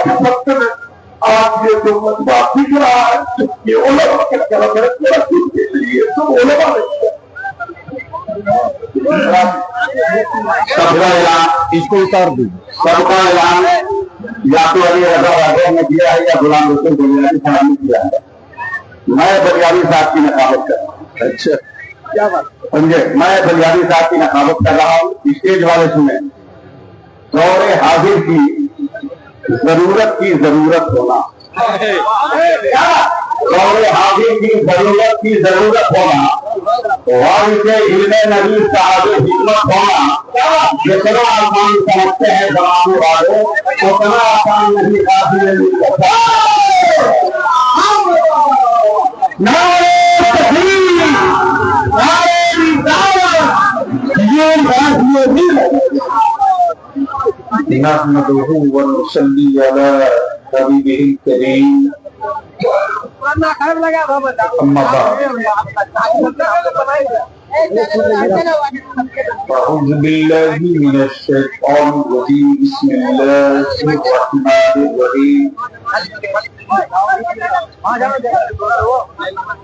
के वक्त में आज ये जो मजबा दिख रहा है ये उलमा का कलम है, के लिए तो उलमा नहीं। सबका ऐलान इसको उतार दी। सबका ऐलान या तो अली रजा वाले ने किया है या गुलाम रसूल बलियारी साहब ने किया है। मैं बलियारी साहब की नकाबत कर रहा हूँ। अच्छा, क्या बात समझे? मैं बलियारी साहब की नकाबत कर रहा हूँ। स्टेज वाले सुने, दौरे हाजिर की जरूरत होना, दौरे हाजिर की जरूरत होना, वारिसे इल्मे नबी साहब हिम्मत होना। जितना आसान समझते हैं जमाने वाले उतना आसान नहीं काफिल नहमदुहु व नुसल्ली अला हबीबिहिल करीम। अम्मा बाद अऊज़ु बिल्लाहि मिनश शैतानिर रजीम। बिस्मिल्लाहिर रहमानिर रहीम।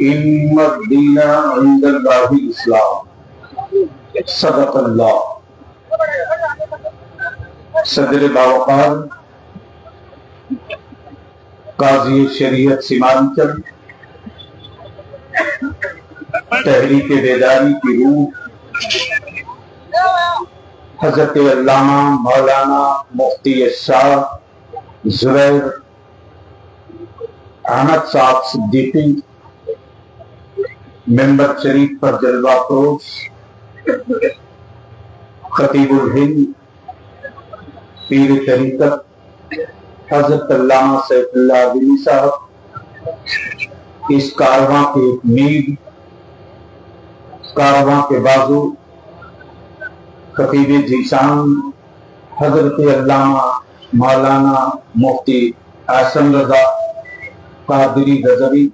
इन्नद दीना इंदल्लाहिल इस्लाम। सदक़ल्लाह। सदर बावकार काजी शरीयत सीमांचल, तहरीक बेदारी की रूह हजरत अल्लामा मौलाना मुफ्ती शाह ज़ुबैर अहमद साहब सिद्दीकी, मेंबर शरीफ पर जलवा फरोश खतीबुल हिंद पीर तरीकत हजरत अल्लामा सैफुल्लाह अदवी साहब, इस कारवां के मीर, कारवां के बाजू खतीब जीशान हजरत अल्लामा मौलाना मुफ्ती आसम रजा कादरी गजवी,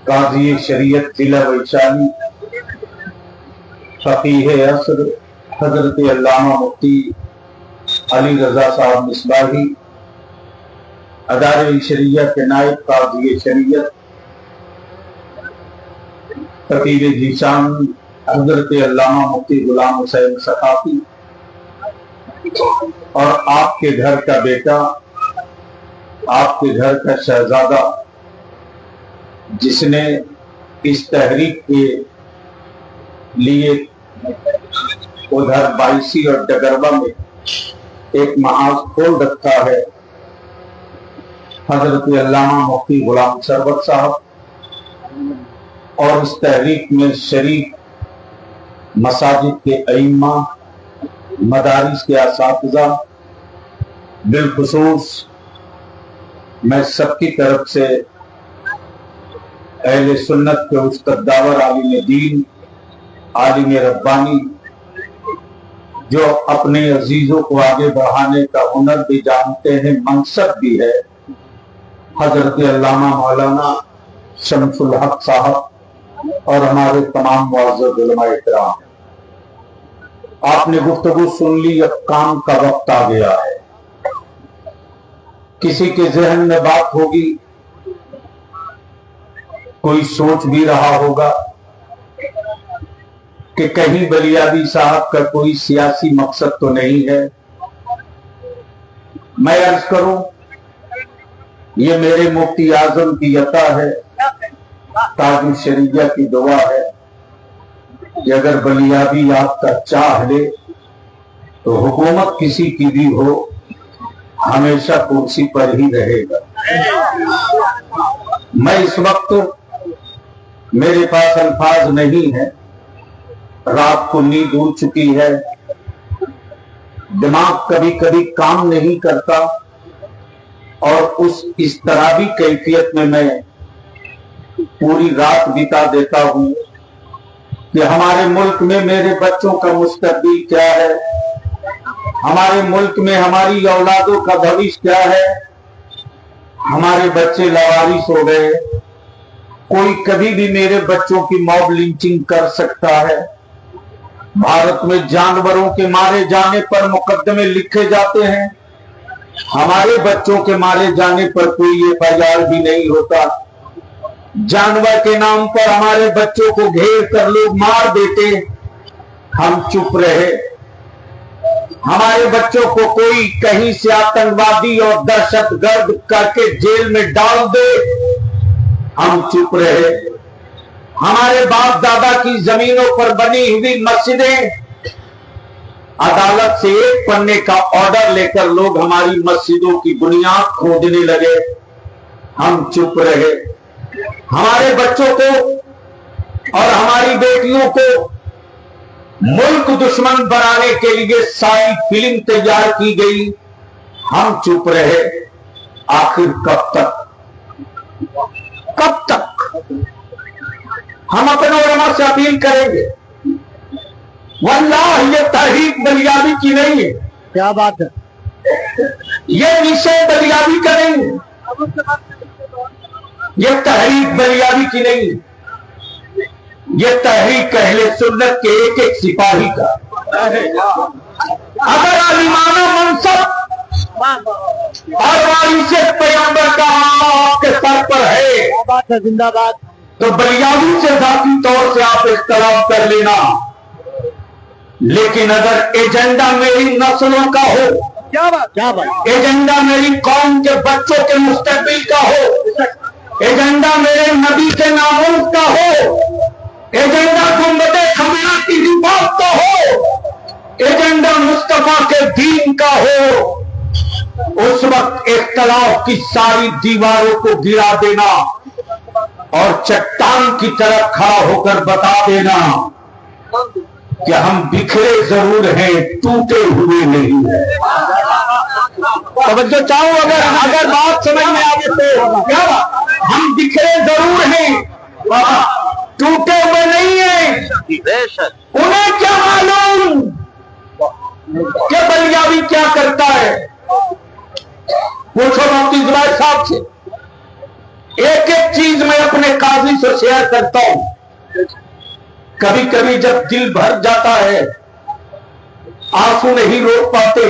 काजी शरीयत जिला वैशाली, फकीह असर हजरत अल्लामा मुफ्ती अली रजा साहब मिसबाही, अदारे शरिया के नायब काजी शरीयत खतीब जीशान हजरत अल्लामा मुफ्ती गुलाम हुसैन सकाफी, और आपके घर का बेटा, आपके घर का शहजादा, जिसने इस तहरीक के लिए उधर बाईसी और डगरवा में एक महाज खोल रखा है, हजरत अल्लामा मुफ्ती गुलाम सरवत साहब, और इस तहरीक में शरीक मसाजिद के अइम्मा, मदारिस के असातिज़ा, बिलखुसूस मैं सबकी तरफ से अहले सुन्नत के उस कद्दावर आलिम दीन, आलिम रब्बानी, जो अपने अजीजों को आगे बढ़ाने का हुनर भी जानते हैं, मनसब भी है, हजरत अल्लामा मौलाना शमसुल हक साहब, और हमारे तमाम मुअज़्ज़ज़ उलमा इकराम। आपने गुफ्तगू सुन ली, अब काम का वक्त आ गया है। किसी के जहन में बात होगी, कोई सोच भी रहा होगा कि कहीं बलियादी साहब का कोई सियासी मकसद तो नहीं है। मैं अर्ज करूं, ये मेरे मुफ्ती आजम की अता है, ताज शरीया की दुआ है कि अगर बलियादी आपका चाह ले तो हुकूमत किसी की भी हो, हमेशा कुर्सी पर ही रहेगा। मैं इस वक्त, मेरे पास अल्फाज नहीं है, रात को नींद उड़ चुकी है, दिमाग कभी कभी काम नहीं करता, और इस तरह भी कैफियत में मैं पूरी रात बिता देता हूं कि हमारे मुल्क में मेरे बच्चों का मुस्तकबिल क्या है, हमारे मुल्क में हमारी औलादों का भविष्य क्या है। हमारे बच्चे लावारिस हो गए, कोई कभी भी मेरे बच्चों की मॉब लिंचिंग कर सकता है। भारत में जानवरों के मारे जाने पर मुकदमे लिखे जाते हैं, हमारे बच्चों के मारे जाने पर कोई एफआईआर भी नहीं होता। जानवर के नाम पर हमारे बच्चों को घेर कर लोग मार देते, हम चुप रहे। हमारे बच्चों को कोई कहीं से आतंकवादी और दहशतगर्द करके जेल में डाल दे, हम चुप रहे। हमारे बाप दादा की जमीनों पर बनी हुई मस्जिदें, अदालत से एक पन्ने का ऑर्डर लेकर लोग हमारी मस्जिदों की बुनियाद खोदने लगे, हम चुप रहे। हमारे बच्चों को और हमारी बेटियों को मुल्क दुश्मन बनाने के लिए सारी फिल्म तैयार की गई, हम चुप रहे। आखिर कब तक हम अपने उलमा से अपील करेंगे? वल्लाह ये तहरीक बलियाबी की नहीं है। क्या बात है? ये विषय बलियाबी का नहीं है, ये तहरीक बलियाबी की नहीं है। ये तहरीक अहले सुन्नत के एक एक सिपाही का। अगर आलिमाना मनसब और वारिसे पैगंबर का आपके सर पर है, बात है, जिंदाबाद। तो बलियाबी से जाती तौर से आप इख्तलाफ कर लेना, लेकिन अगर एजेंडा मेरी नस्लों का हो, क्या बात, एजेंडा मेरी कौम के बच्चों के मुस्तकबिल का हो, एजेंडा मेरे नबी के नामों का हो, एजेंडा गुंबदे खमीरा की हिफाजत का हो, एजेंडा मुस्तफा के दीन का हो, उस वक्त इख्तलाफ की सारी दीवारों को गिरा देना और चट्टान की तरफ खड़ा होकर बता देना कि हम बिखरे जरूर हैं, टूटे हुए नहीं हैं। तवज्जो चाहूं, अगर बात समझ में आगे तो क्या हम बिखरे जरूर हैं, टूटे हुए नहीं हैं। उन्हें क्या मालूम कि बलियाबी क्या करता है? पूछो मुफ्ती जुबैर साहब से। एक एक चीज मैं अपने काजी से शेयर करता हूं। कभी कभी जब दिल भर जाता है, आंसू नहीं रोक पाते,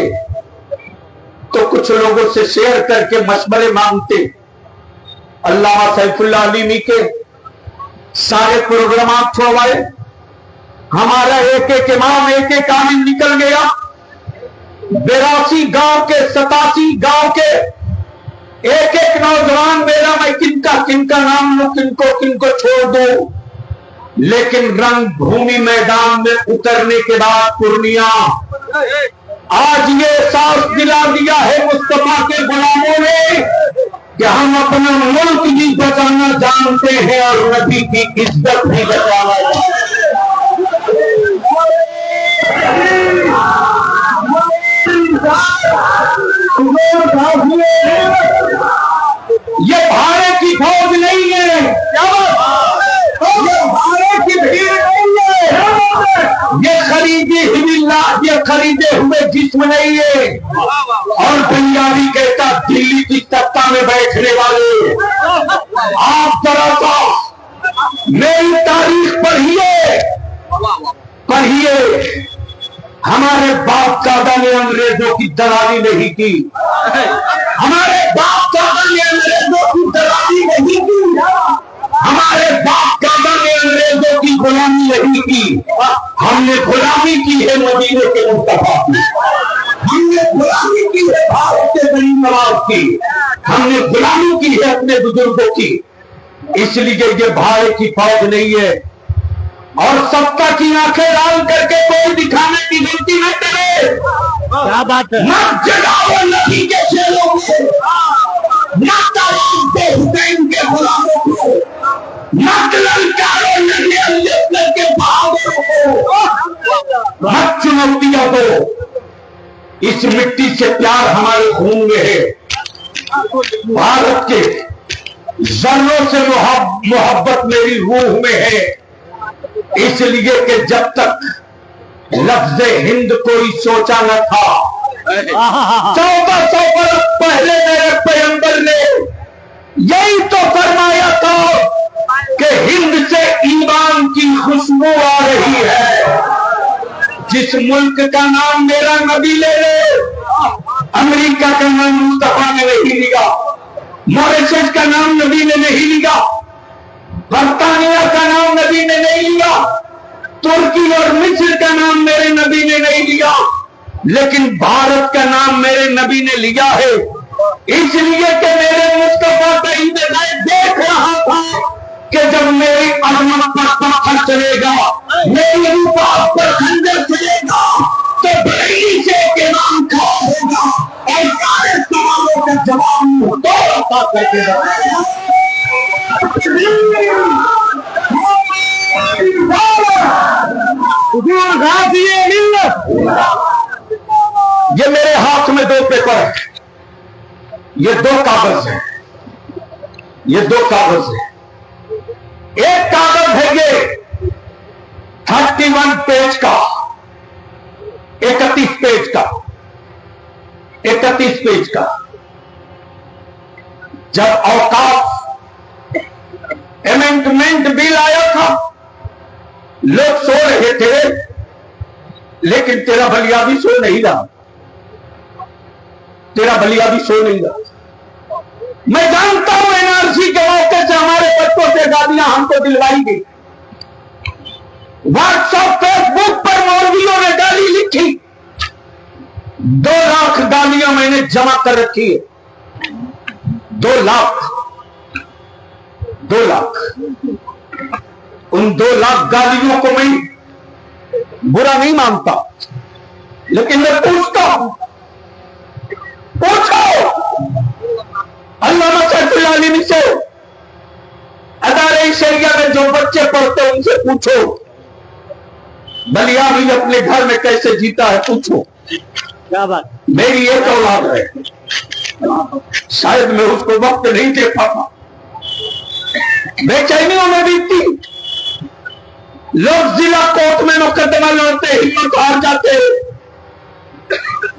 तो कुछ लोगों से शेयर करके मशवरे मांगते। अल्लामा सैफुल्लाह अलीमी के सारे प्रोग्राम छुड़वाए, हमारा एक एक इमाम एक एक आमिन निकल गया। 82 गांव के 87 गांव के एक एक नौजवान मेरा, मैं किनका नाम लूं, किनको छोड़ दूं, लेकिन रंग भूमि मैदान में उतरने के बाद पूर्णिया आज ये एहसास दिला दिया है मुस्तफा के गुलामों ने कि हम अपना मुल्क भी बचाना जानते हैं और नबी की इज्जत भी बचाना ये भाड़े की फौज नहीं है, ये भाड़े की भीड़ नहीं है, ये खरीदे हुए जिस्म नहीं है। और पंजाबी कहता दिल्ली की सत्ता में बैठने वाले, आप जरा सा मेरी तारीख पढ़िए। हमारे बाप दादा ने अंग्रेजों की दलाली नहीं की, हमारे बाप दादा ने अंग्रेजों की दलाली नहीं की, हमारे बाप दादा ने अंग्रेजों की गुलामी नहीं की। हमने गुलामी की है मदीने के मुस्तफा की, हमने गुलामी की है भारत के गरीब नवाज की, हमने गुलामी की है अपने बुजुर्गों की। इसलिए ये भाड़े की फौज नहीं है। और सत्ता की आंखें लाल करके कोई दिखाने की गलती न करे। क्या बात है? मत जगाओ नबी के शेरों को, मत तवाफ दो हुसैन के गुलामों को, मत ललकारो नबी अल्लाह के बहादुरों को, मत चुनौतियां दो। इस मिट्टी से प्यार हमारे खून में है। भारत के जर्रों से मोहब्बत मेरी रूह में है। इसलिए कि जब तक लफ्ज़ हिंद कोई सोचा न था, 1400 बरस पहले मेरे पैगंबर ने यही तो फरमाया था कि हिंद से ईमान की खुशबू आ रही है। जिस मुल्क का नाम मेरा नबी ले ले, अमेरिका का नाम मुस्तफा ने नहीं लिया, मॉरिशस का नाम नबी ने नहीं लिया, बर्तानिया का नाम नबी ने नहीं लिया, तुर्की और मिस्र का नाम मेरे नबी ने नहीं लिया, लेकिन भारत का नाम मेरे नबी ने लिया है। इसलिए कि मेरे मुस्तफा का इंतजार देख रहा था कि जब मेरी अजमत पर पत्थर चलेगा, मेरी रूपात पर खंजर चलेगा, तो बरेली से के नाम खड़ा होगा और सारे सवालों का जवाब दो रखा करके ये मेरे हाथ में 2 पेपर है, ये 2 कागज है, ये 2 कागज है। एक कागज है ये 31 पेज का, 31 पेज का, 31 पेज का। जब औकाफ अमेंडमेंट बिल आया था, लोग सो रहे थे, लेकिन तेरा बलिया भी सो नहीं रहा, तेरा बलिया भी सो नहीं रहा। मैं जानता हूं एनआरसी के मौके से हमारे बच्चों से गालियां हमको दिलवाई गई। व्हाट्सएप फेसबुक पर मौलवियों ने गाली लिखी, 2 लाख गालियां मैंने जमा कर रखी है। 2 लाख, 2 लाख। उन 2 लाख गालियों को मैं बुरा नहीं मानता, लेकिन मैं पूछता हूं, पूछो अल्लामा सैफुल आलमी से, अदारे शरिया में जो बच्चे पढ़ते हैं उनसे पूछो, बलिया भी अपने घर में कैसे जीता है, पूछो। क्या बात। मेरी एक औलाद है, शायद मैं उसको वक्त नहीं दे पाता, बेचैनियों में बीतती। लोग जिला कोर्ट में मुकदमा लड़ते, हिम्मत हार जाते,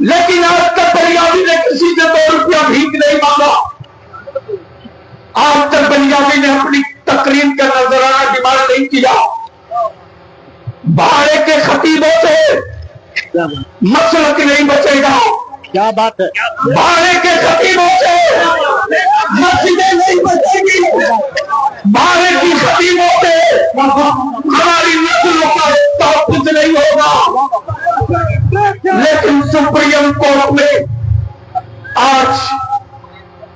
लेकिन आज तक बलियावी ने किसी से 2 रुपया भीख नहीं मांगा। आज तक बलियावी ने अपनी तकरीर का नजराना डिमांड नहीं किया। भाड़े के खतीबों से मसलक नहीं बचेगा। क्या बात है। भाड़े के खतीबों से मस्जिदें नहीं बचेगी। भाड़े की खतीबों से हमारी नस्लों का तहफ़्फ़ुज़ नहीं होगा। लेकिन सुप्रीम कोर्ट में आज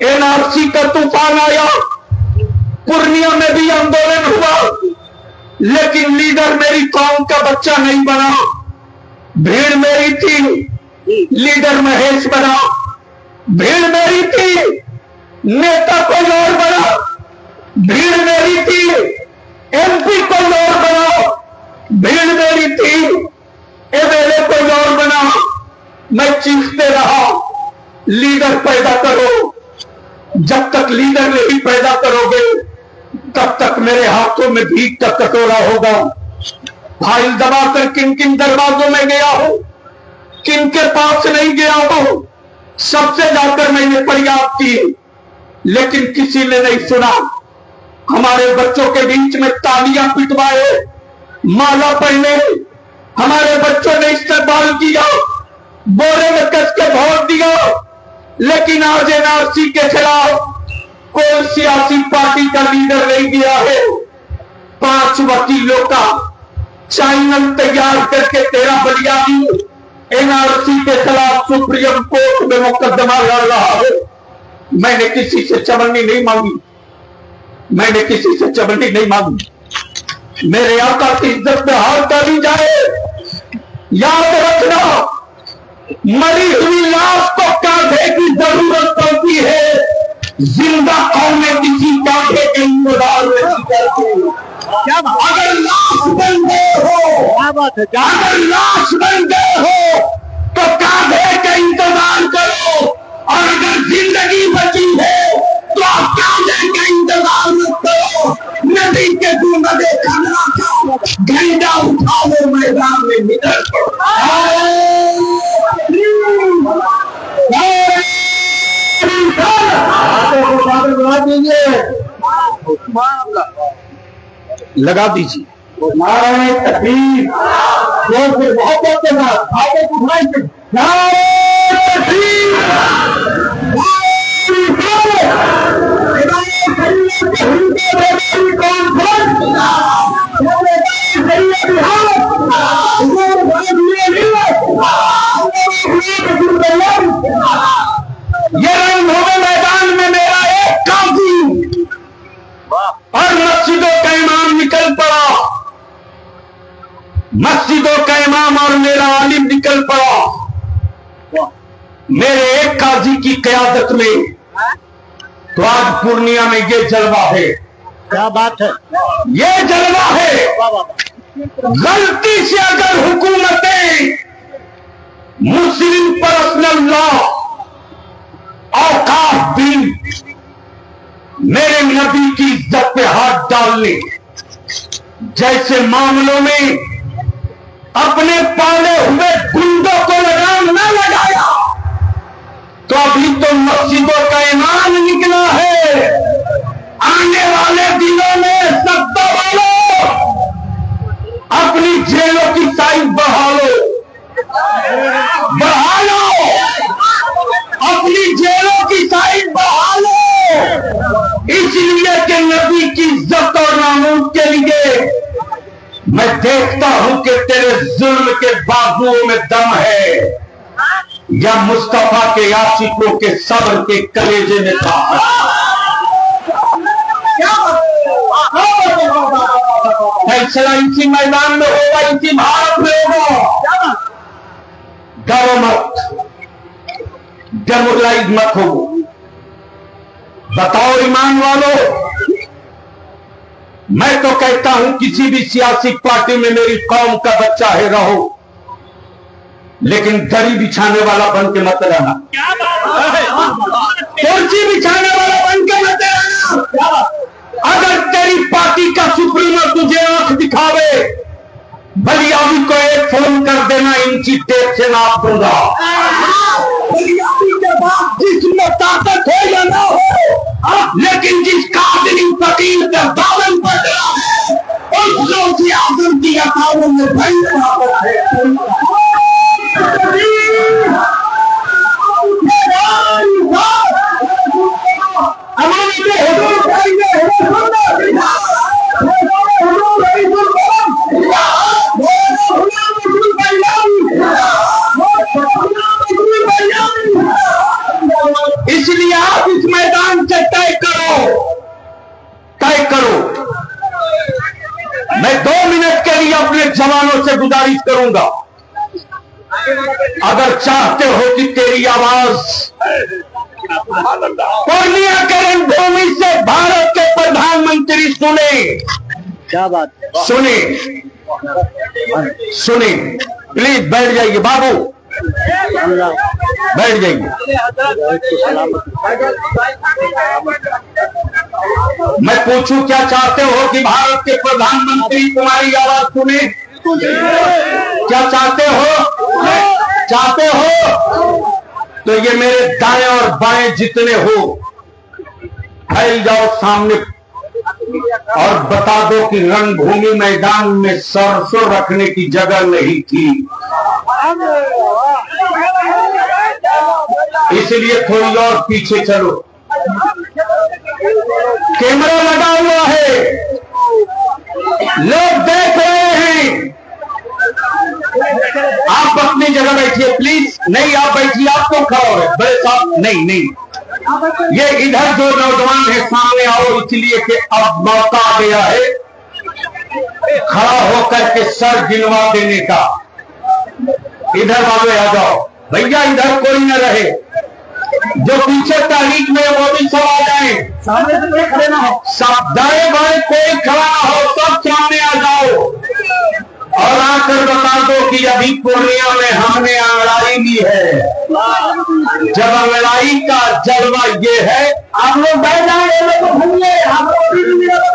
एनआरसी का तूफान आया, पूर्णिया में भी आंदोलन हुआ, लेकिन लीडर मेरी कौम का बच्चा नहीं बना। भीड़ मेरी थी, लीडर महेश बना। भीड़ मेरी थी, नेता कोई और बना। भीड़ मेरी थी, एमपी कोई और बना। भीड़ मेरी थी, एमएलए कोई और बना। मैं चीखते रहा, लीडर पैदा करो। जब तक लीडर नहीं पैदा करोगे, तब तक मेरे हाथों में भीख का कटोरा होगा। फाइल दबाकर किन किन दरवाजों में गया हूं, किन के पास नहीं गया हूं, सबसे जाकर मैंने फरियाद की, लेकिन किसी ने नहीं सुना। हमारे बच्चों के बीच में तालियां पिटवाए, माला पहने, हमारे बच्चों ने इस्तेमाल किया, बोरे में कस के वोट दिया। लेकिन आज एनआरसी के खिलाफ कोई सियासी पार्टी का लीडर नहीं गया है। 5 वकीलों का चैनल तैयार करके तेरा बलियावी एनआरसी के खिलाफ सुप्रीम कोर्ट में मुकदमा लड़ रहा है। मैंने किसी से चवन्नी नहीं मांगी, मैंने किसी से चवन्नी नहीं मांगी। मेरे आका की इज्जत में हाथ डाली जाए। याद रखना, मरी हुई लाश को कांधे की जरूरत पड़ती है, जिंदा कौमें किसी कांधे के इंतजार नहीं करती। अगर लाश बन गए हो, अगर लाश बन गए हो तो कांधे का इंतजार करो, और अगर जिंदगी बची है तो आप कांधे का इंतजार मत करो। नदी के दूर देखा था, झंडा उठा लो, मैदान में निकल लगा दीजिए। नारायण तकबीर, जोर से मोहब्बत के साथ हाथों को उठाएं। ये रणभूमि मैदान में मेरा एक काजी और मस्जिदों का इमाम निकल पड़ा, मस्जिदों का इमाम और मेरा आलिम निकल पड़ा मेरे एक काजी की क़यादत में। तो आज पूर्णिया में ये जलवा है। क्या बात है, ये जलवा है। गलती से अगर हुकूमतें मुस्लिम पर्सनल लॉ औकाफ बिल मेरे नबी की इज्जत पे हाथ डालने जैसे मामलों में अपने पाले हुए गुंडों को लगाम न लगाया तो अभी तो मस्जिदों का ईमान निकला है। आने वाले दिनों में सत्ता वालों अपनी जेलों की साइज बढ़ा लो, अपनी जेलों की साइज बढ़ा लो, इसलिए कि नबी की इज्जत और नामूस के लिए मैं देखता हूं कि तेरे जुल्म के बाजुओं में दम है या मुस्तफा के आशिकों के सब्र के कलेजे में था। फैसला इसी मैदान में होगा, इसी भारत में होगा। डरो मत, डेमोरलाइज मत हो। बताओ ईमान वालों, मैं तो कहता हूं किसी भी सियासी पार्टी में मेरी कौम का बच्चा है रहो, लेकिन दरी बिछाने वाला बन के मत रहना, कुर्सी बिछाने वाला बन के मत रहना। अगर तेरी पार्टी का सुप्रीमो तुझे आंख दिखावे, बलियाबी को एक फोन कर देना, इंची टेप से नाप दूंगा। बलियाबी के बाद जिसमें ताकत हो या ना हो, लेकिन जिस काबिल फकीर का दामन पड़ रहा है उस रोज़ी आजम की अकाउंट में भाई इसलिए आप इस मैदान से तय करो। मैं 2 मिनट के लिए अपने जवानों से गुजारिश करूंगा, अगर चाहते हो कि तेरी आवाज पूर्णिया के रणभूमि से भारत के प्रधानमंत्री सुने। क्या बात, सुने प्लीज बैठ जाइए बाबू, बैठ जाइए। मैं पूछूं क्या चाहते हो कि भारत के प्रधानमंत्री तुम्हारी आवाज सुने? क्या चाहते हो? तो ये मेरे दाएं और बाएं जितने हो फैल जाओ सामने और बता दो कि रणभूमि मैदान में सरसों रखने की जगह नहीं थी, इसलिए थोड़ी और पीछे चलो। कैमरा लगा हुआ है, लोग देख रहे हैं। आप अपनी जगह बैठिए प्लीज। नहीं आप बैठिए, आप क्यों खड़ा हो रहे? बड़े साहब नहीं, ये इधर जो नौजवान है सामने आओ, इसलिए कि अब मौका आ गया है खड़ा होकर के सर गिनवा देने का। इधर वाले आ जाओ भैया, इधर कोई न रहे, जो पीछे तारीख में वो भी सब आ जाए, सामने से कोई खड़े ना हो, सब दाएं बाएं कोई खड़ा ना हो, सब सामने आ जाओ और आकर बता दो कि अभी पूर्णिया में हमने अंगड़ाई ली है। जब अंगड़ाई का जलवा ये है, आप लोग बैठ जाएंगे, तो घूमिए, आप लोग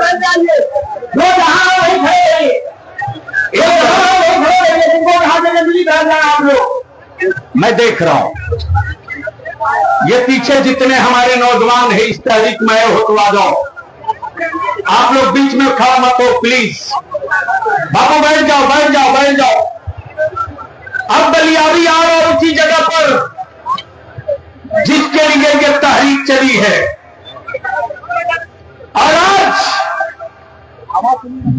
बैठ जाइए, जो जहां वही खड़े, आप लोग। मैं देख रहा हूं ये पीछे जितने हमारे नौजवान हैं इस तहरीक में हो तो आ जाओ, आप लोग बीच में खड़ा मत हो प्लीज। बाबू बैठ जाओ। अब बलियावी आ रहा है उसी जगह पर जिसके लिए ये तहरीक चली है। और आज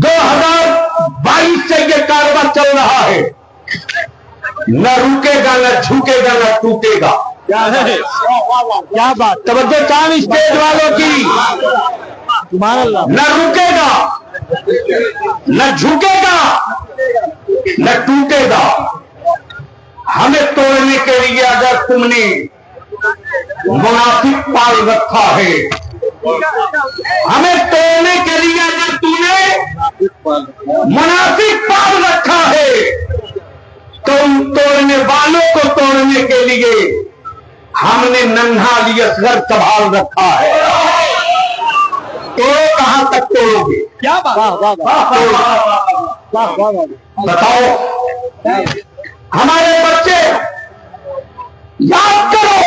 2022 से ये कारवा चल रहा है, न रुकेगा, न झुकेगा, न टूटेगा। क्या है? क्या बात? तवज्जो चांद स्टेज वालों की। तुम्हारा न रुकेगा, न झुकेगा, न टूटेगा। हमें तोड़ने के लिए अगर तुमने मुनाफिक पाल रखा है, हमें तोड़ने के लिए अगर तूने मुनाफिक पाल रखा है, तो उन तोड़ने वालों को तोड़ने के लिए हमने नन्हा अली असगर संभाल रखा है। तोड़ो, कहां तक तोड़ोगे? क्या बात? वाह वाह वाह वाह वाह। बताओ, हमारे बच्चे याद करो,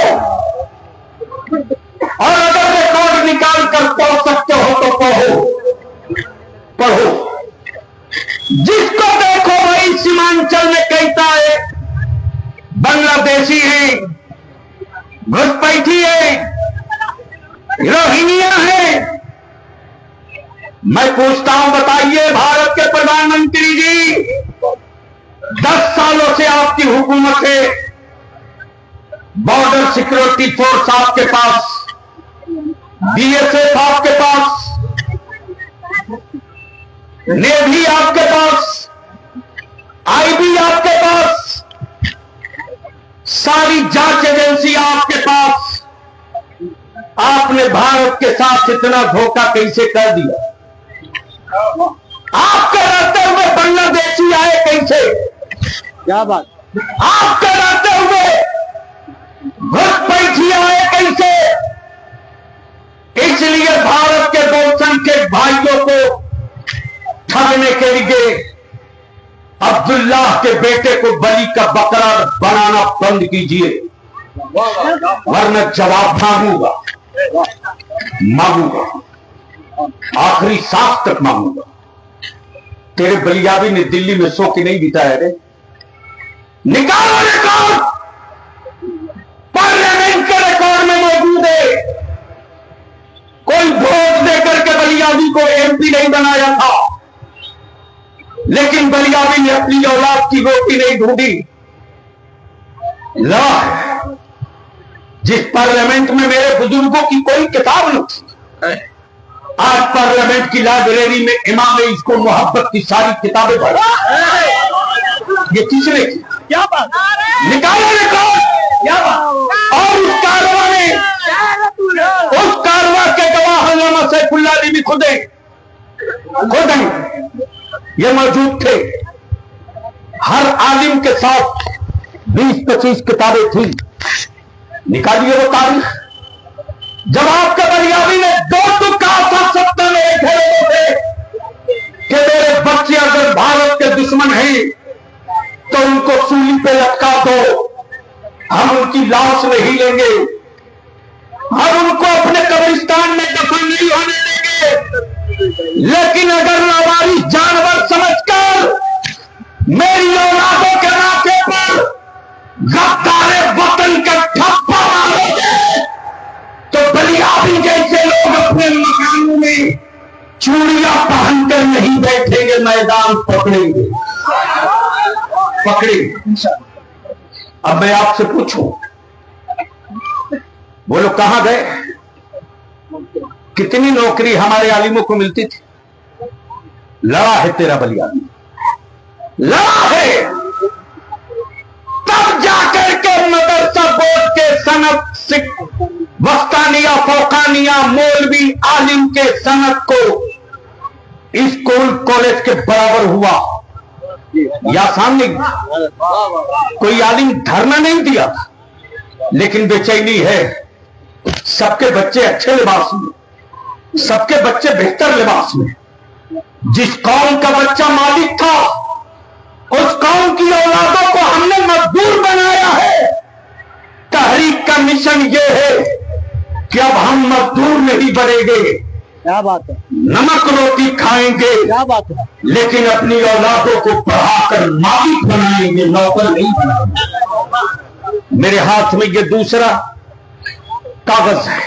और अगर रिकॉर्ड निकाल कर पढ़ सकते हो तो पढ़ो। जिसको देखो वही सीमांचल में कहता है बांग्लादेशी है, घुसपैठी है, रोहिंग्या है। मैं पूछता हूं, बताइए भारत के प्रधानमंत्री जी, 10 सालों से आपकी हुकूमत है, बॉर्डर सिक्योरिटी फोर्स आपके पास, बीएसएफ आपके पास, नेवी आपके पास, आईबी आपके पास, सारी जांच एजेंसी आपके पास। आपने भारत के साथ इतना धोखा कैसे कर दिया? आपके रहते हुए बांग्लादेशी आए कैसे? क्या बात? आपके रहते हुए घुसपैठी आए कैसे? इसलिए भारत के बहुसंख्यक भाइयों को ठगने के लिए अब्दुल्लाह के बेटे को बलि का बकरा बनाना बंद कीजिए, वरना जवाब मांगूंगा, आखिरी सांस तक मांगूंगा। तेरे बलियावी ने दिल्ली में सो के नहीं बिताया रे। निकालो रिकॉर्ड, पार्लियामेंट के रिकॉर्ड में मौजूद है। कोई वोट देकर के बलियावी को एमपी नहीं बनाया था, लेकिन बलियावी ने अपनी औलाद की रोटी नहीं ढूंढी। ला, जिस पार्लियामेंट में मेरे बुजुर्गों की कोई किताब न थी, आज पार्लियामेंट की लाइब्रेरी में इमाम इसको मोहब्बत की सारी किताबें पढ़ा। ये किसने की? क्या बात? निकालो रिकॉर्ड। क्या बात? और उस कारवा के गवाह अल्लामा सैफुल्लाह अली भी खुद ये मौजूद थे। हर आलिम के साथ 20-25 किताबें थी। निकालिए वो तारीख, जब आपके बलियावी ने 2 तुक्का सत्ता में एक थे कि मेरे बच्चे अगर भारत के दुश्मन हैं तो उनको सूली पे लटका दो, हम उनकी लाश नहीं लेंगे, हम उनको अपने कब्रिस्तान में दफन नहीं होने देंगे। लेकिन अगर लावारिस जानवर समझकर मेरी औलादों के नाते पर गद्दारे वतन का ठप्पा मारोगे, तो बलियावी जैसे लोग अपने मकानों में चूड़ियां पहनकर नहीं बैठेंगे, मैदान पकड़ेंगे। अब मैं आपसे पूछूं, बोलो कहां गए? कितनी नौकरी हमारे आलिमों को मिलती थी? लड़ा है तेरा बलियावी, लड़ा है। तब जाकर के मदरसा बोर्ड के सनत वस्तानिया, फौकानिया, मौलवी, आलिम के सनत को स्कूल कॉलेज के बराबर हुआ। या सामने कोई आलिम धरना नहीं दिया था, लेकिन बेचैनी है। सबके बच्चे अच्छे लिबास में, सबके बच्चे बेहतर लिबास में। जिस कौम का बच्चा मालिक था, उस कौम की औलादों को हमने मजदूर बनाया है। तहरीक का मिशन ये है कि अब हम मजदूर नहीं बनेंगे, क्या बात है? नमक रोटी खाएंगे, क्या बात है। लेकिन अपनी औलादों को पढ़ाकर मालिक बनाएंगे, नौकर नहीं बनाएंगे। मेरे हाथ में ये दूसरा कागज है।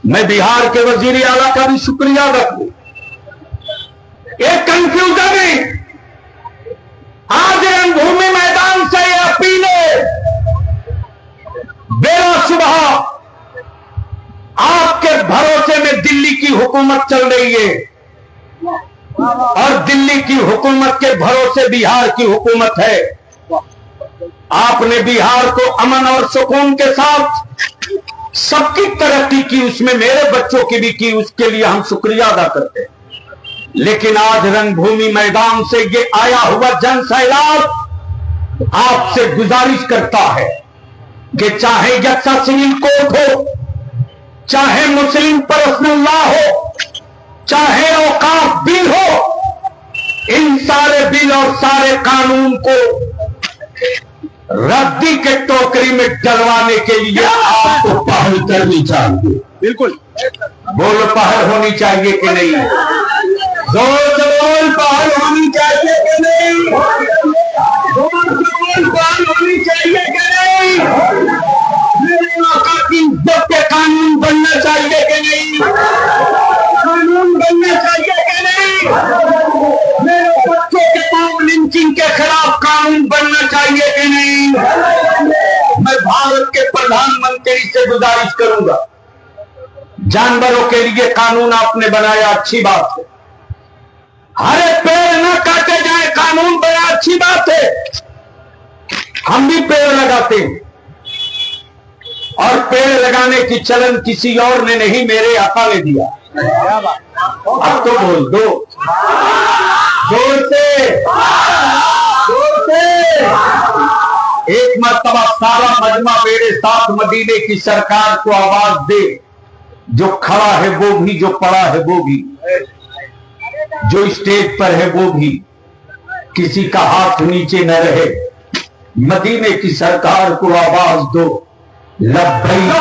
मैं बिहार के वजीर आला का भी शुक्रिया अदा करूं। एक कंफ्यूजन है, आज रंगभूमि मैदान से ये अपील है, बेला सुबह आपके भरोसे में दिल्ली की हुकूमत चल रही है और दिल्ली की हुकूमत के भरोसे बिहार की हुकूमत है। आपने बिहार को अमन और सुकून के साथ सबकी तरक्की की, उसमें मेरे बच्चों की भी की, उसके लिए हम शुक्रिया अदा करते हैं। लेकिन आज रंगभूमि मैदान से ये आया हुआ जन सैलाब आपसे गुजारिश करता है कि चाहे यक्सा सिविल कोर्ट हो, चाहे मुस्लिम पर्सनल लॉ हो, चाहे औकाफ बिल हो, इन सारे बिल और सारे कानून को रद्दी के टोकरी में डलवाने के लिए आपको पहल करनी चाहिए। बिल्कुल। बोलो, पहल होनी चाहिए कि नहीं? जोर से बोल, पहल होनी चाहिए कि नहीं? जोर से बोल, पहल होनी चाहिए कि नहीं? मेरे आका की इज्जत के कानून बनना चाहिए कि नहीं? कानून बनना चाहिए कि नहीं? मेरे बच्चों के मॉब लिंचिंग के खिलाफ कानून बनना चाहिए कि नहीं? मैं भारत के प्रधानमंत्री से गुजारिश करूंगा, जानवरों के लिए कानून आपने बनाया, अच्छी बात है। हरे पेड़ न काटे जाए, कानून बना, अच्छी बात है। हम भी पेड़ लगाते हैं और पेड़ लगाने की चलन किसी और ने नहीं, मेरे आका ने दिया। अब तो बोल दो जोर से, जोर से। एक मर्तबा सारा मजमा मेरे साथ मदीने की सरकार को आवाज दे। जो खड़ा है वो भी, जो पड़ा है वो भी, जो स्टेज पर है वो भी, किसी का हाथ नीचे न रहे। मदीने की सरकार को आवाज दो, लब्बैक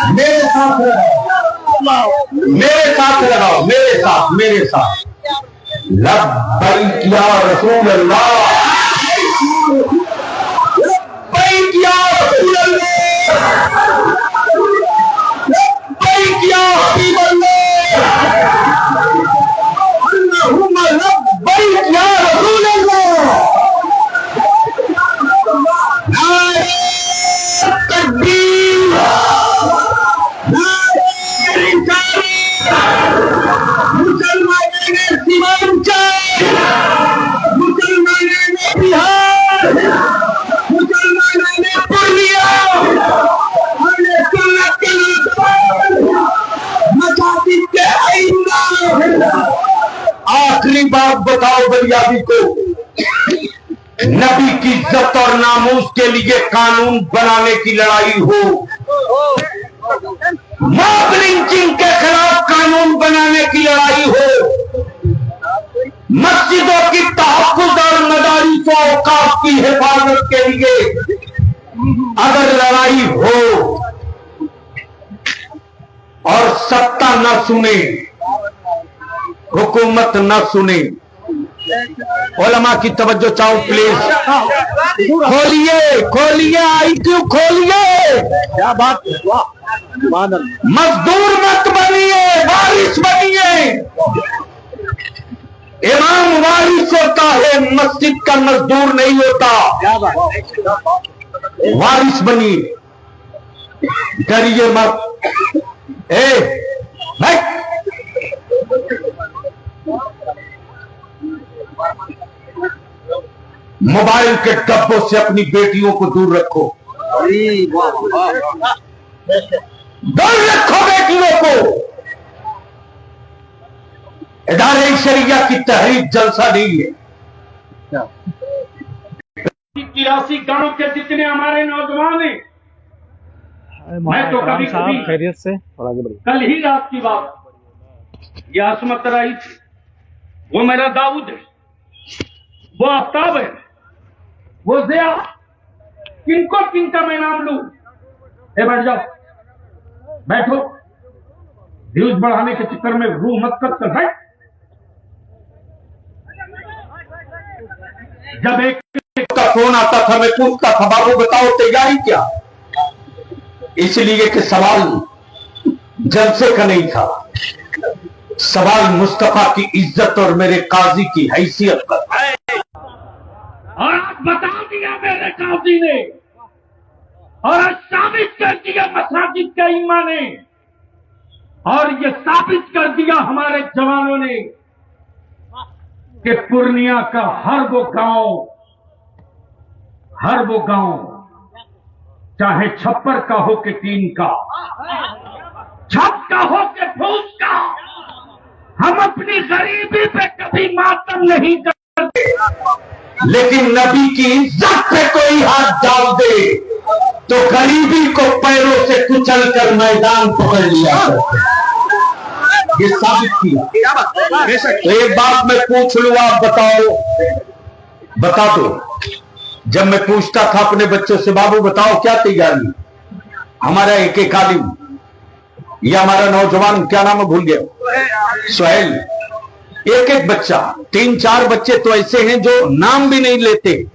मेरे साथ लगाओ, मेरे साथ लगाओ, मेरे साथ लब्बैक या रसूल अल्लाह, लब्बैक या रसूल अल्लाह, लब्बैक या हबीब अल्लाह, अल्लाहुम्मा लब्बैक या रसूल अल्लाह। नारे तकबीर, नारे रिसालत। मुसलमानों ने सीमांचल, मुसलमानों ने बिहार, मुसलमानों ने पूर्णिया, हमने सुन्नत के नौजवान, मसाजिद के आइम्मा। आखिरी बात बताओ बलियादी को, नबी की इज्जत और नामूस के लिए कानून बनाने की लड़ाई हो, मॉब लिंचिंग के खिलाफ कानून बनाने की लड़ाई हो, मस्जिदों की तहफ्फुज़ और मदारिस और औकाफ की हिफाजत के लिए अगर लड़ाई हो और सत्ता न सुने, हुकूमत न सुने, उलमा की तवज्जो चाहो प्लीज। खोलिए, खोलिए IQ, खोलिए। क्या बात है, वाह। मजदूर मत बनिए, वारिस बनिए। इमाम वारिस होता है, मस्जिद का मजदूर नहीं होता। क्या बात, वारिस बनिए, डरिए मत। भाई मोबाइल के डब्बों से अपनी बेटियों को दूर रखो, दूर रखो बेटियों को। इदारे शरिया की तहरीक जलसा नहीं है। 83 गांव के जितने हमारे नौजवान हैं, मैं तो कभी कभी खैरियत से कल ही रात की बात, ये असमत आई थी, वो मेरा दाऊद है, वो आफ्ताब है, वो ज़िया, किनको किनका मैं नाम लूं? बैठ जाओ, बैठो, व्यूज बढ़ाने के चक्कर में रूह मत कर बैठ। जब एक का फोन आता था मैं पूछता था बाबू बताओ तैयारी क्या, इसलिए कि सवाल जलसे का नहीं था, सवाल मुस्तफा की इज्जत और मेरे काजी की हैसियत का था। और आज बता दिया मेरे काजी ने, और आज साबित कर दिया मसाजिद के इमाम ने, और ये साबित कर दिया हमारे जवानों ने कि पूर्णिया का हर वो गांव चाहे छप्पर का हो कि टीन का, छत का हो कि फूस का, हम अपनी गरीबी पे कभी मातम नहीं करते। लेकिन नबी की इज्जत पे कोई हाथ डाल दे तो गरीबी को पैरों से कुचल कर मैदान पकड़ लिया करते। ये साबित किया। तो एक बात मैं पूछ लूं, आप बता दो। जब मैं पूछता था अपने बच्चों से बाबू बताओ क्या तैयारी, हमारा एक आलिम, ये हमारा नौजवान क्या नाम है भूल गया, सुहेल, एक बच्चा, 3-4 बच्चे तो ऐसे हैं जो नाम भी नहीं लेते।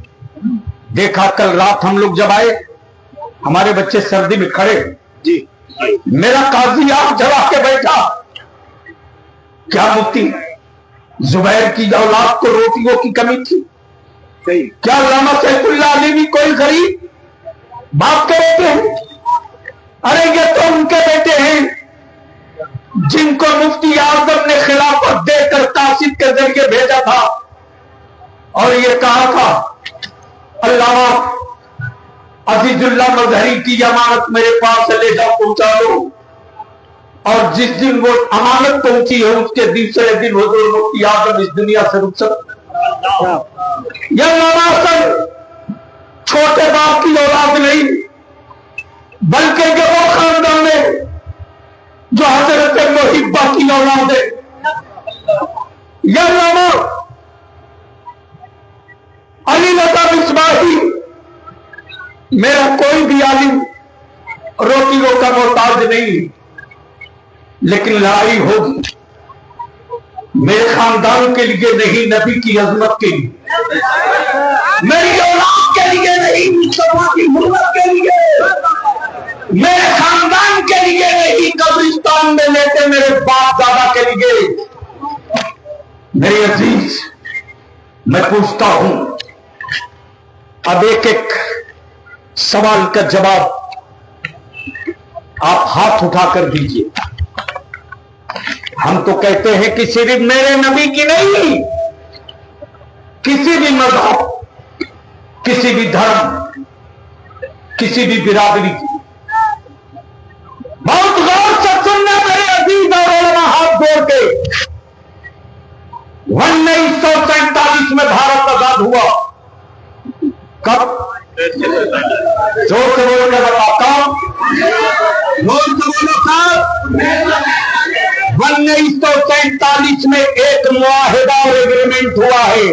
देखा कल रात हम लोग जब आए, हमारे बच्चे सर्दी में खड़े जी, मेरा काजी आग जला के बैठा। क्या मुफ्ती जुबैर की औलाद को रोटियों की कमी थी? क्या अल्लामा सैफुल्लाह अली भी कोई गरीब बाप के बेटे हैं? अरे ये तो उनके बेटे हैं जिनको मुफ्ती आजम ने खिलाफत देकर तासीर के जरिए भेजा था और ये कहा था अल्लामा अजीजुल्लाह मजहरी की अमानत मेरे पास ले जाओ पहुंचा दो। और जिस दिन वो अमानत पहुंची है उसके दूसरे दिन हुजूर मुफ्ती आजम इस दुनिया से रुखसत। यह नवासन छोटे बाप की औलाद नहीं बल्कि वो खानदान है जो हजरत मुहिब्बा की औलाद है। यह नामा अली लता मिसबाही, मेरा कोई भी आलिम रोटियों का मोहताज नहीं, लेकिन लड़ाई होगी मेरे खानदान के लिए नहीं, नबी की अजमत के लिए, मेरी औलाद के लिए नहीं, मुस्तफा की हुर्मत के लिए, मेरे खानदान के लिए नहीं, कब्रिस्तान में लेटे मेरे बाप दादा के लिए। मेरे अजीज, मैं पूछता हूं, अब एक सवाल का जवाब आप हाथ उठाकर दीजिए। हम तो कहते हैं कि सिर्फ मेरे नबी की नहीं, किसी भी मजहब, किसी भी धर्म, किसी भी बिरादरी की। बहुत गौर से सुनना मेरे अजीज और उलमा, हाथ जोड़ के। 1947 में भारत आजाद हुआ। कब? जोर से बोल के बताओ, जोर से बोलो कब? 1947 में एक मुआहिदा और एग्रीमेंट हुआ है।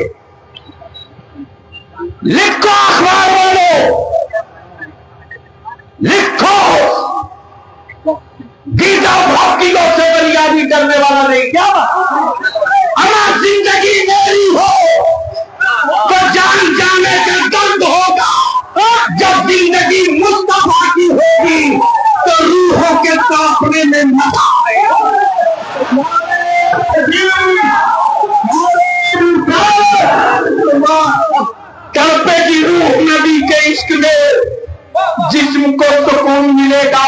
लिखो अखबार वालों, लिखो, गीता भाकियों से बलियादी करने वाला नहीं। क्या अगर जिंदगी मेरी हो तो जान जाने का दर्द होगा, जब जिंदगी मुस्तफा की होगी तो रूहों के कांपने में मजा आएगा। कांपेगी रूह नबी के इश्क में, जिस्म को सुकून मिलेगा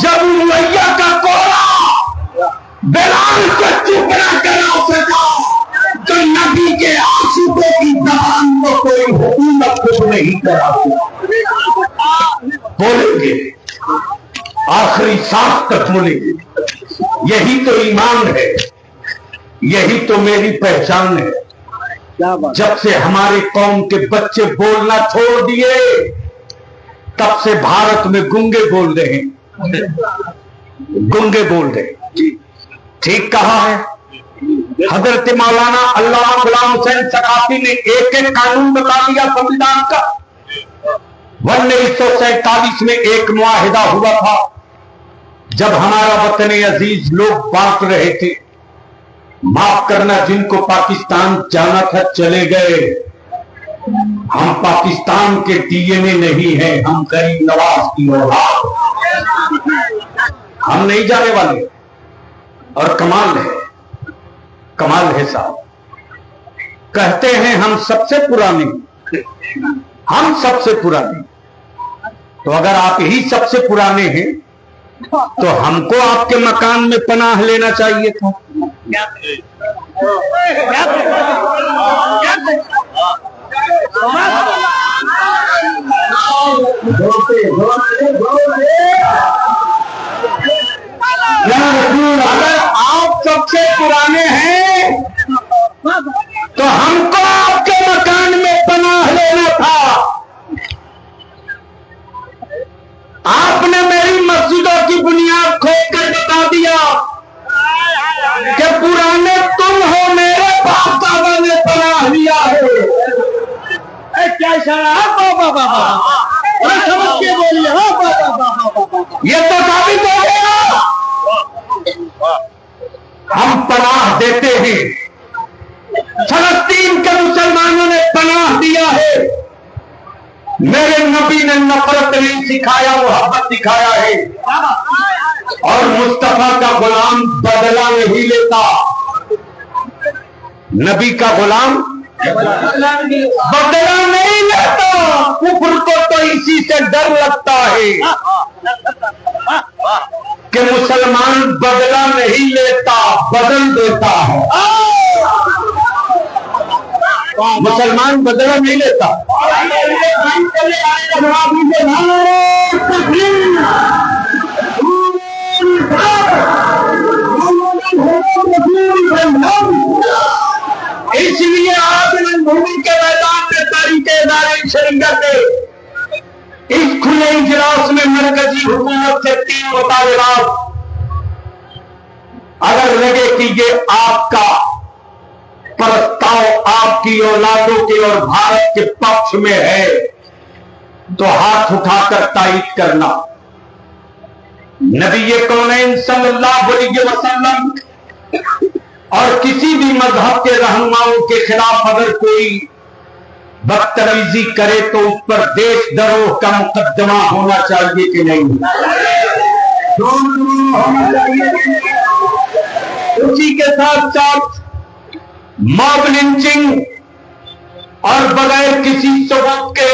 जब मैया का कोरा बेलाल को चुप ना करा सका तो नबी के आशिकों की जबान को कोई हुकूमत खुद नहीं करा सकती। बोलेंगे आखिरी सांस तक बोलेंगे। यही तो ईमान है, यही तो मेरी पहचान है। जब से हमारे कौम के बच्चे बोलना छोड़ दिए तब से भारत में गूंगे बोल रहे हैं, गूंगे बोल रहे। ठीक कहा है हजरत मौलाना अल्लामा गुलाम हुसैन सकाफी ने, एक कानून बता दिया संविधान का। 1947 में एक मुआहिदा हुआ था जब हमारा वतन अजीज लोग बांट रहे थे, माफ करना जिनको पाकिस्तान जाना था चले गए। हम पाकिस्तान के डीएनए नहीं है, हम गरीब नवाज की औलाद, हम नहीं जाने वाले। और कमाल है साहब, कहते हैं हम सबसे पुराने, हम सबसे पुराने। तो अगर आप ही सबसे पुराने हैं तो हमको आपके मकान में पनाह लेना चाहिए था। अगर आप सबसे पुराने हैं तो हमको आपके मकान में पनाह लेना था। आपने मेरी मस्जिदों की बुनियाद खोदकर बता दिया कि पुराने तुम हो, मेरे बाप दादा ने पनाह लिया है। क्या इशारा है? बाबा समझ के बोलिए। ये तो साबित हो गया हम पनाह देते हैं। फलस्तीन के मुसलमानों ने पनाह दिया है। मेरे नबी ने नफरत नहीं सिखाया, मोहब्बत सिखाया है। और मुस्तफा का गुलाम बदला नहीं लेता। नबी का गुलाम बदला नहीं लेता। कुफ्र को तो इसी से डर लगता है कि मुसलमान बदला नहीं लेता, बदल देता है। मुसलमान बदला नहीं लेता। इसलिए आज भूमि के मैदान में तारीख शरीयत इस खुले इजलास में मरकजी हुकूमत से 3 मुतालबात अगर लगे कि ये आपका प्रस्ताव आपकी औलादों के और भारत के पक्ष में है तो हाथ उठाकर तायीद करना। नबी कौनैन सल्लल्लाहु अलैहि वसल्लम और किसी भी मजहब के रहनुमाओं के खिलाफ अगर कोई बदतमीजी करे तो उस पर देशद्रोह का मुकदमा होना चाहिए कि नहीं? उसी के साथ साथ मॉब लिंचिंग और बगैर किसी सबूत के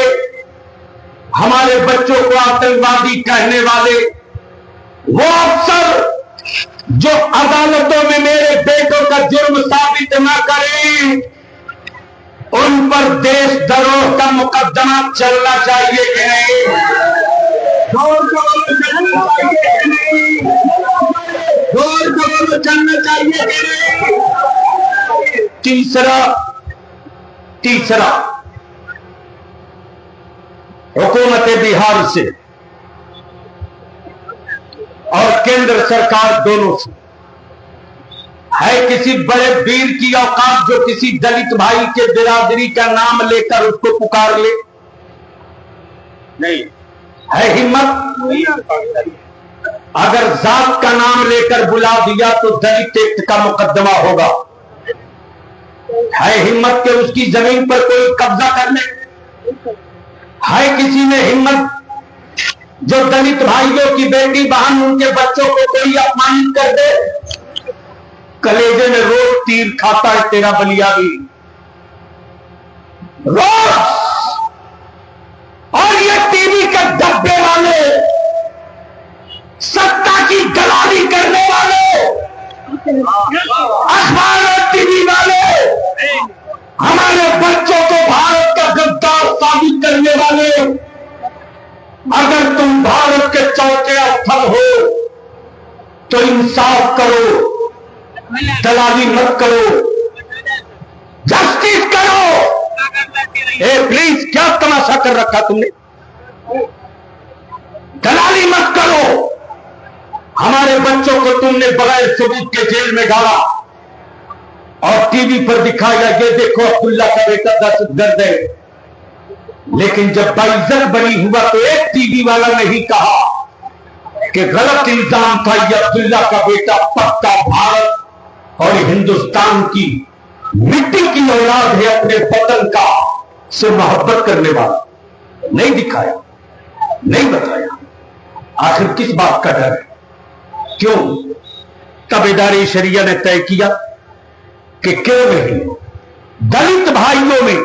हमारे बच्चों को आतंकवादी कहने वाले वो अफसर जो अदालतों में मेरे बेटों का जुर्म साबित न करें, उन पर देशद्रोह का मुकदमा चलना चाहिए कि नहीं? चलना चाहिए कि नहीं? तीसरा हुकूमत बिहार से और केंद्र सरकार दोनों से है किसी बड़े वीर की औकात जो किसी दलित भाई के बिरादरी का नाम लेकर उसको पुकार ले? नहीं है हिम्मत? अगर जात का नाम लेकर बुला दिया तो दलित एक्ट का मुकदमा होगा। है हिम्मत के उसकी जमीन पर कोई कब्जा कर ले? है किसी में हिम्मत जो दलित भाइयों की बेटी बहन उनके बच्चों को कोई अपमानित कर दे? कलेजे में रोज तीर खाता है तेरा बलिया भी, रोज। और ये टीवी के डब्बे वाले, सत्ता की दलाली करने वाले, अखबार और टीवी वाले हमारे बच्चों को भारत का गद्दार साबित करने वाले, अगर तुम भारत के चौथे स्थल हो तो इंसाफ करो, दलाली मत करो, जस्टिस करो। प्लीज क्या तमाशा कर रखा तुमने? दलाली मत करो। हमारे बच्चों को तुमने बगैर सबूत के जेल में डाला और टीवी पर दिखाया ये देखो अब्दुल्ला का बेटा दहशतगर्द है। लेकिन जब बाइज्जत बनी हुआ तो एक टीवी वाला नहीं कहा कि गलत इल्जाम था ये अब्दुल्ला का बेटा पक्का भारत और हिंदुस्तान की मिट्टी की औलाद है, अपने वतन का से मोहब्बत करने वाला। नहीं दिखाया, नहीं बताया। आखिर किस बात का डर है? क्यों? तबेदारी शरिया ने तय किया कि क्यों नहीं दलित भाइयों में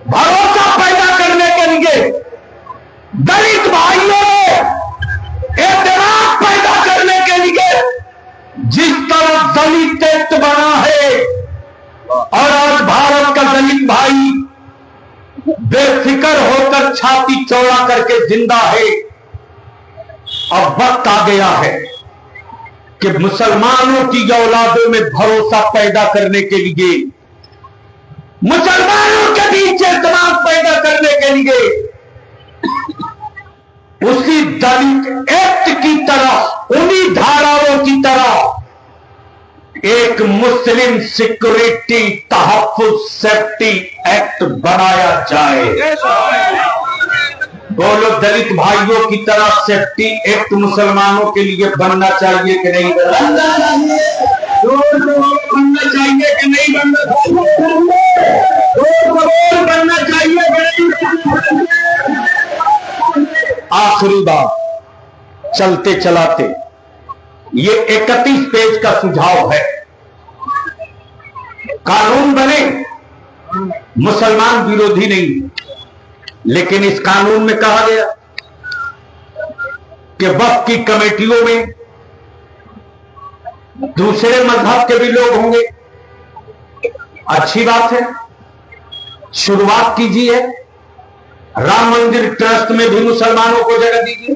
भरोसा पैदा करने के लिए, दलित भाइयों में एतराज पैदा करने के लिए जिस तरह दलित एक्ट बना है और आज भारत का दलित भाई बेफिक्र होकर छाती चौड़ा करके जिंदा है। अब वक्त आ गया है कि मुसलमानों की औलादों में भरोसा पैदा करने के लिए, मुसलमानों के बीच एतमाद पैदा करने के लिए उसी दलित एक्ट की तरह, उन्हीं धाराओं की तरह एक मुस्लिम सिक्योरिटी तहफ्फुज सेफ्टी एक्ट बनाया जाए। बोलो, दलित भाइयों की तरह सेफ्टी एक्ट मुसलमानों के लिए बनना चाहिए कि नहीं बनना चाहिए? कि नहीं बनना चाहिए कि नहीं? आखिरी बात, चलते चलाते ये 31 पेज का सुझाव है। कानून बने, मुसलमान विरोधी नहीं, लेकिन इस कानून में कहा गया कि वक्फ की कमेटियों में दूसरे मजहब के भी लोग होंगे। अच्छी बात है, शुरुआत कीजिए। राम मंदिर ट्रस्ट में भी मुसलमानों को जगह दीजिए।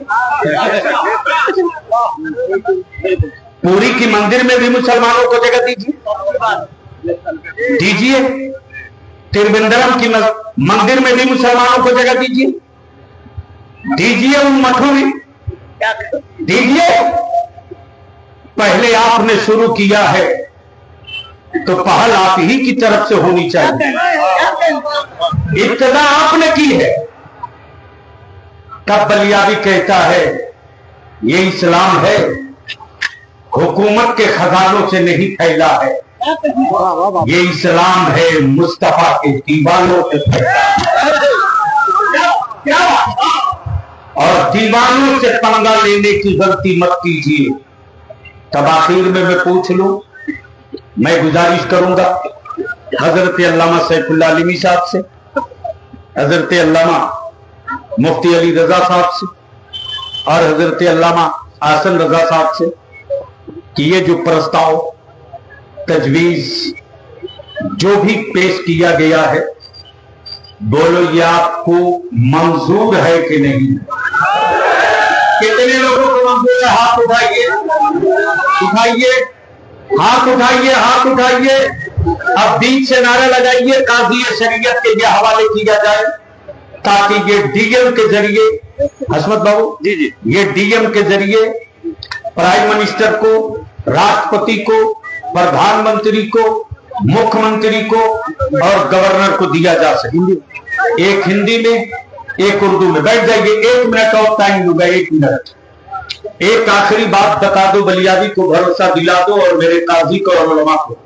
पूरी की मंदिर में भी मुसलमानों को जगह दीजिए। त्रिवेंद्रम की मंदिर में भी मुसलमानों को जगह दीजिए। उन मठों में दीजिए। पहले आपने शुरू किया है तो पहल आप ही की तरफ से होनी चाहिए। इतना आपने की है। तब बलियाबी कहता है ये इस्लाम है, हुकूमत के खजानों से नहीं फैला है, ये इस्लाम है मुस्तफा के दीवानों से फैला है। और दीवानों से पंगा लेने की गलती मत कीजिए। तब आखिर में मैं पूछ लूं, मैं गुजारिश करूंगा हजरत अल्लामा सैफुल्लाह आलिमी साहब से, हजरत अल्लामा मुफ्ती अली रजा साहब से और हजरत अल्लामा आसन रजा साहब से कि ये जो प्रस्ताव, तजवीज जो भी पेश किया गया है, बोलो ये आपको मंजूर है कि नहीं? कितने लोगों को मंजूर है? हाथ उठाइए, उठाइए, हाथ उठाइए, हाथ उठाइए। अब बीच से नारा लगाइए, काजी शरीयत के ये हवाले किया जाए ताकि ये डीएम के जरिए, हसमत बाबू जी, ये डीएम के जरिए प्राइम मिनिस्टर को, राष्ट्रपति को, प्रधानमंत्री को, मुख्यमंत्री को और गवर्नर को दिया जा सके। एक हिंदी में, एक उर्दू में। बैठ जाइए, 1 मिनट और टाइम दूंगा, 1 मिनट। एक आखिरी बात बता दो, बलियाबी को भरोसा दिला दो और मेरे काजी को और उलमा को,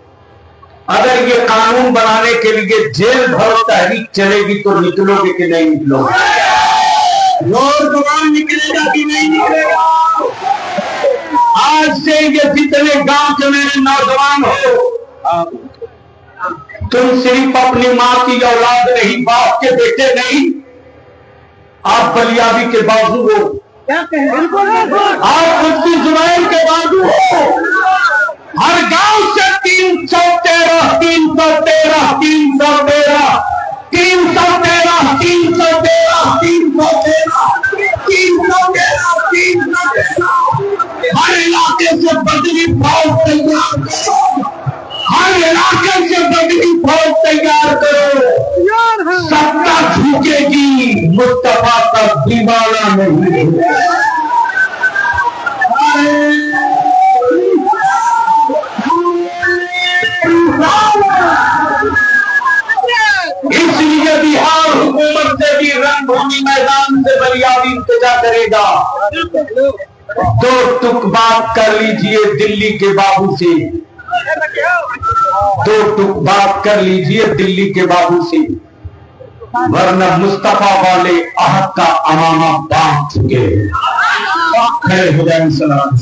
अगर ये कानून बनाने के लिए जेल भर तहरीक चलेगी तो निकलोगे कि नहीं निकलोगे? निकलेगा कि नहीं निकलेगा? आज से ये जितने गांव के मेरे नौजवान हो, तुम सिर्फ अपनी मां की औलाद नहीं, बाप के बेटे नहीं, आप बलियाबी के बाजू हो, आप उसकी जुबान के बाजू हो। हर गांव से 313 313 313 313 313 313 313 हर इलाके से बदली फौज तैयार करो, हर इलाके से बदली फौज तैयार करो। सत्ता झुकेगी, मुस्तफा का दीवाना नहीं। इसलिए बिहार हुकूमत से भी रणभूमि मैदान से बलियाबी इंतजार करेगा। दो टुक बात कर लीजिए दिल्ली के बाबू से, दो टुक बात कर लीजिए दिल्ली के बाबू से, वरना मुस्तफा वाले आहद का अमामा बांध चुके। खैर हुदैन सलाम।